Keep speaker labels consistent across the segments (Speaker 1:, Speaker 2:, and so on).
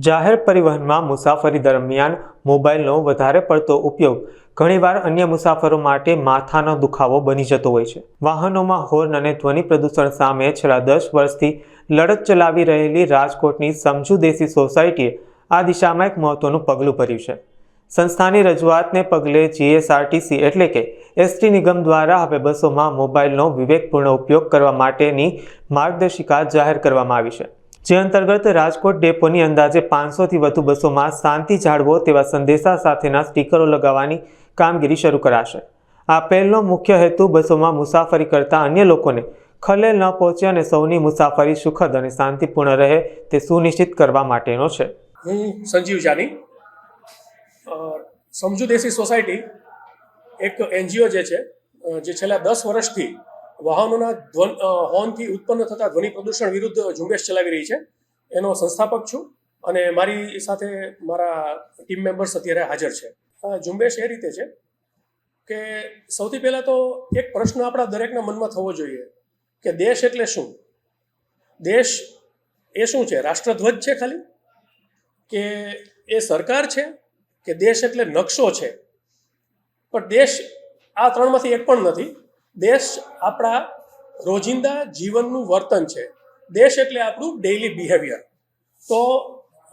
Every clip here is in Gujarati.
Speaker 1: જાહેર પરિવહનમાં મુસાફરી દરમિયાન મોબાઈલનો વધારે પડતો ઉપયોગ ઘણીવાર અન્ય મુસાફરો માટે માથાનો દુખાવો બની જતો હોય છે. વાહનોમાં હોર્ન અને ધ્વનિ પ્રદૂષણ સામે છેલ્લા 10 વર્ષથી લડત ચલાવી રહેલી રાજકોટની સમજુ દેસી સોસાયટીએ આ દિશામાં એક મહત્વનું પગલું ભર્યું છે. સંસ્થાની રજૂઆતને પગલે જીએસઆરટીસી એટલે કે એસટી નિગમ દ્વારા હવે બસોમાં મોબાઈલનો વિવેકપૂર્ણ ઉપયોગ કરવા માટેની માર્ગદર્શિકા જાહેર કરવામાં આવી છે. જે અંતર્ગત રાજકોટ ડેપોની અંદાજે 500થી વધુ બસોમાં શાંતિ જાળવો તેવા સંદેશા સાથેના સ્ટીકરો લગાવવાની કામગીરી શરૂ કરાશે. આ પહેલનો મુખ્ય હેતુ બસોમાં મુસાફરી કરતા અન્ય લોકોને ખલેલ ન પહોંચે અને સૌની મુસાફરી સુખદ અને શાંતિપૂર્ણ રહે તે સુનિશ્ચિત કરવા માટેનો છે.
Speaker 2: હું સંજીવ જાની, સમજુ દેસી સોસાયટી એક એનજીઓ જે છેલ્લા 10 વર્ષથી વાહનોના હોર્નથી ઉત્પન્ન થતા ધ્વનિ પ્રદૂષણ વિરુદ્ધ ઝુંબેશ ચલાવી રહી છે. એનો સંસ્થાપક છું અને મારી સાથે મારા ટીમ મેમ્બર્સ અત્યારે હાજર છે. ઝુંબેશ એ રીતે છે કે સૌથી પહેલાં તો એક પ્રશ્ન આપણા દરેકના મનમાં થવો જોઈએ કે દેશ એટલે શું? દેશ એ શું છે? રાષ્ટ્રધ્વજ છે ખાલી? કે એ સરકાર છે? કે દેશ એટલે નકશો છે? પણ દેશ આ ત્રણમાંથી એક પણ નથી. દેશ આપણા રોજિંદા જીવનનું વર્તન છે. દેશ એટલે આપણું ડેઇલી બિહેવિયર. તો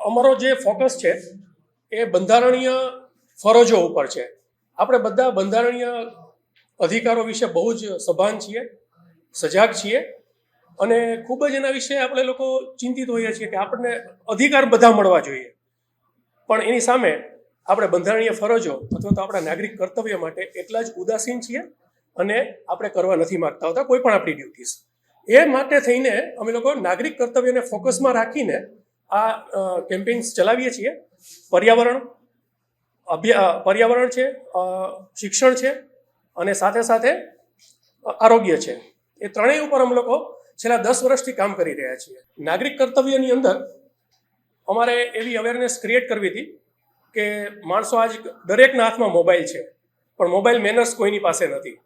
Speaker 2: અમારો જે ફોકસ છે એ બંધારણીય ફરજો ઉપર છે. આપણે બધા બંધારણીય અધિકારો વિશે બહુ જ સભાન છીએ, સજાગ છીએ અને ખૂબ જ એના વિશે આપણે લોકો ચિંતિત હોઈએ છીએ કે આપણને અધિકાર બધા મળવા જોઈએ. પણ એની સામે આપણે બંધારણીય ફરજો અથવા તો આપણા નાગરિક કર્તવ્ય માટે એટલા જ ઉદાસીન છીએ અને આપણે કરવા નથી માગતા હોતા કોઈ પણ આપણી ડ્યુટીઝ. એ માટે થઈને અમે લોકો નાગરિક કર્તવ્યને ફોકસમાં રાખીને આ કેમ્પેન્સ ચલાવીએ છીએ. પર્યાવરણ છે, શિક્ષણ છે અને સાથે સાથે આરોગ્ય છે. એ ત્રણેય ઉપર અમે લોકો છેલ્લા 10 વર્ષથી કામ કરી રહ્યા છીએ. નાગરિક કર્તવ્યની અંદર અમારે એવી અવેરનેસ ક્રિએટ કરવી હતી કે માણસો આજ દરેકના હાથમાં મોબાઈલ છે, પણ મોબાઈલ મેનર્સ કોઈની પાસે નથી.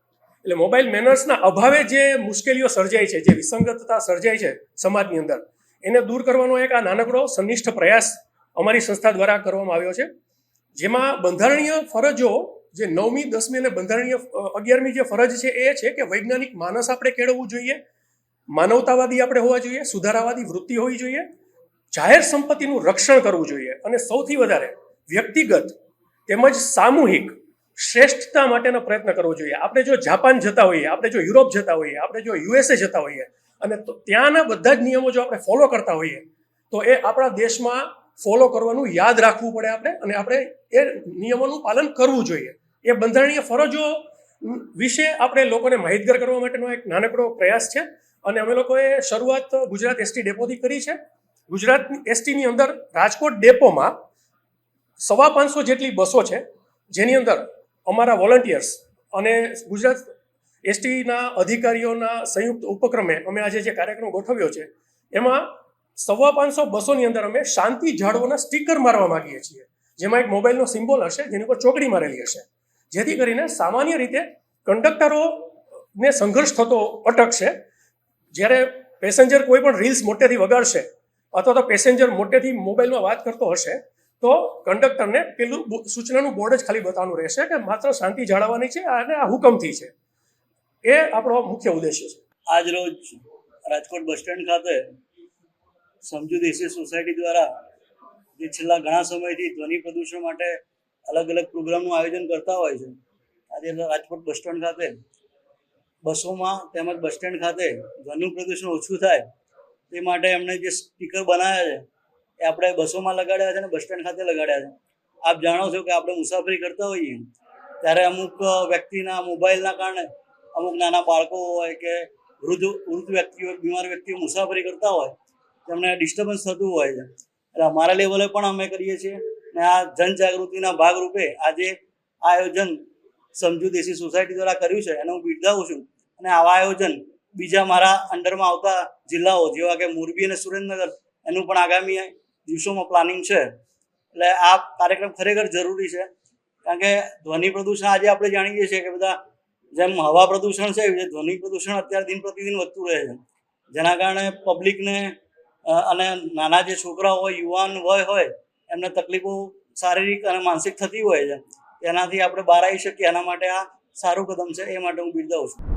Speaker 2: એટલે મોબાઈલ મેનર્સના અભાવે જે મુશ્કેલીઓ સર્જાય છે, જે વિસંગતતા સર્જાય છે સમાજની અંદર, એને દૂર કરવાનો એક આ નાનકડો સંનિષ્ઠ પ્રયાસ અમારી સંસ્થા દ્વારા કરવામાં આવ્યો છે. જેમાં બંધારણીય ફરજો જે 9મી 10મી અને બંધારણીય 11મી જે ફરજ છે એ છે કે વૈજ્ઞાનિક માનસ આપણે કેળવવું જોઈએ, માનવતાવાદી આપણે હોવા જોઈએ, સુધારાવાદી વૃત્તિ હોવી જોઈએ, જાહેર સંપત્તિનું રક્ષણ કરવું જોઈએ અને સૌથી વધારે વ્યક્તિગત તેમજ સામૂહિક શ્રેષ્ઠતા માટેનો પ્રયત્ન કરવો જોઈએ. આપણે જો જાપાન જતા હોઈએ, આપણે જો યુરોપ જતા હોઈએ, આપણે જો યુએસએ જતા હોઈએ અને ત્યાંના બધા જ નિયમો જો આપણે ફોલો કરતા હોઈએ તો એ આપણા દેશમાં ફોલો કરવાનું યાદ રાખવું પડે આપણે અને આપણે એ નિયમોનું પાલન કરવું જોઈએ. એ બંધારણીય ફરજો વિશે આપણે લોકોને માહિતગાર કરવા માટેનો એક નાનકડો પ્રયાસ છે અને અમે લોકોએ શરૂઆત ગુજરાત એસટી ડેપોથી કરી છે. ગુજરાત એસટીની અંદર રાજકોટ ડેપોમાં 550 જેટલી બસો છે, જેની અંદર અમારા વોલન્ટિયર્સ અને ગુજરાત એસટીના અધિકારીઓના સંયુક્ત ઉપક્રમે અમે આજે જે કાર્યક્રમ ગોઠવ્યો છે એમાં 550 બસોની અંદર અમે શાંતિ જાળવોના સ્ટીકર મારવા માંગીએ છીએ. જેમાં એક મોબાઈલનો સિમ્બોલ હશે, જેની ઉપર ચોકડી મારેલી હશે, જેથી કરીને સામાન્ય રીતે કંડક્ટરોને સંઘર્ષ થતો અટકશે. જ્યારે પેસેન્જર કોઈ પણ રીલ્સ મોટેથી વગાડશે અથવા તો પેસેન્જર મોટેથી મોબાઈલમાં વાત કરતો હશે તો કંડક્ટરને પેલું સૂચનાનું બોર્ડ જ ખાલી બતાવવાનું રહેશે કે માત્ર શાંતિ જાળવવાની છે અને આ હુકમથી છે. એ આપણો મુખ્ય ઉદ્દેશ્ય છે.
Speaker 3: આજ રોજ રાજકોટ બસ સ્ટેન્ડ ખાતે સમજુ દેસી સોસાયટી દ્વારા જે છેલ્લા ઘણા સમયથી ધ્વનિ પ્રદૂષણ માટે અલગ અલગ પ્રોગ્રામનું આયોજન કરતા હોય છે, આજે રાજકોટ બસ સ્ટેન્ડ ખાતે બસોમાં તેમજ બસ સ્ટેન્ડ ખાતે ધ્વનિ પ્રદૂષણ ઓછું થાય તે માટે એમણે જે સ્ટીકર બનાવ્યા છે એ આપણે બસોમાં લગાડ્યા છે અને બસ સ્ટેન્ડ ખાતે લગાડ્યા છે. આપ જાણો છો કે આપણે મુસાફરી કરતા હોઈએ ત્યારે અમુક વ્યક્તિના મોબાઈલના કારણે અમુક નાના બાળકો હોય કે વૃદ્ધ વ્યક્તિઓ, બીમાર વ્યક્તિઓ મુસાફરી કરતા હોય તેમને ડિસ્ટર્બન્સ થતું હોય છે. એટલે અમારા લેવલે પણ અમે કરીએ છીએ અને આ જનજાગૃતિના ભાગરૂપે આજે આ આયોજન સમજુ દેસી સોસાયટી દ્વારા કર્યું છે એને હું બિરદાવું છું. અને આવા આયોજન બીજા મારા અંડરમાં આવતા જિલ્લાઓ જેવા કે મોરબી અને સુરેન્દ્રનગર એનું પણ આગામી દિવસોમાં પ્લાનિંગ છે. એટલે આ કાર્યક્રમ ખરેખર જરૂરી છે, કારણ કે ધ્વનિ પ્રદૂષણ આજે આપણે જાણીએ છીએ કે બધા જેમ હવા પ્રદૂષણ છે એ ધ્વનિ પ્રદૂષણ અત્યારે દિન પ્રતિદિન વધતું રહે છે, જેના કારણે પબ્લિકને અને નાના જે છોકરાઓ હોય, યુવાન વય હોય, એમને તકલીફો શારીરિક અને માનસિક થતી હોય છે, તેનાથી આપણે બહાર આવી શકીએ. એના માટે આ સારું કદમ છે, એ માટે હું બિરદાવું છું.